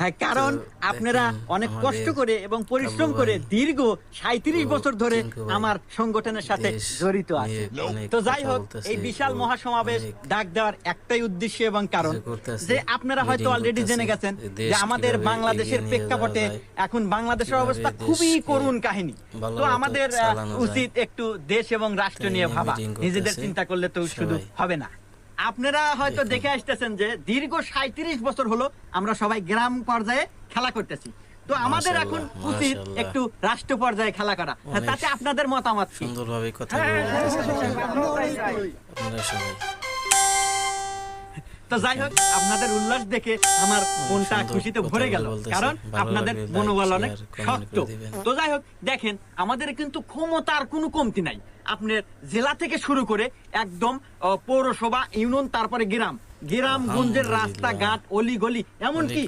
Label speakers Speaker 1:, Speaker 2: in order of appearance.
Speaker 1: হ্যাঁ, কারণ আপনারা অনেক কষ্ট করে এবং পরিশ্রম করে দীর্ঘ ৩৭ বছর ধরে আমার সংগঠনের সাথে জড়িত আছে। তো যাই হোক, এই বিশাল মহাসমাবেশ ডাক দেওয়ার একটাই উদ্দেশ্য এবং কারণ যে আপনারা হয়তো অলরেডি জেনে গেছেন যে আমাদের বাংলাদেশের প্রেক্ষাপটে এখন বাংলাদেশের অবস্থা খুবই করুণ কাহিনী। তো আমাদের উচিত একটু দেশ এবং রাষ্ট্র নিয়ে ভাবা, নিজেদের চিন্তা করলে তো শুধু হবে না। আপনারা হয়তো দেখে আসতেছেন যে দীর্ঘ ৩৭ বছর হলো আমরা সবাই গ্রাম পর্যায়ে খেলা করতেছি। তো আমাদের এখন উচিত একটু রাষ্ট্র পর্যায়ে খেলা করা। তাতে আপনাদের মতামত কি?
Speaker 2: সুন্দরভাবে কথা
Speaker 1: তো যাই হোক, আপনাদের উল্লাস দেখে আমার মনটা খুশিতে ভরে গেল, কারণ আপনাদের মনোবল অনেক শক্ত। তো যাই হোক, দেখেন আমাদের কিন্তু ক্ষমতার কোনো কমতি নাই। আপনার জেলা থেকে শুরু করে একদম পৌরসভা, ইউনিয়ন, তারপরে গ্রাম, গ্রামগঞ্জের রাস্তাঘাট, অলি গলি, এমনকি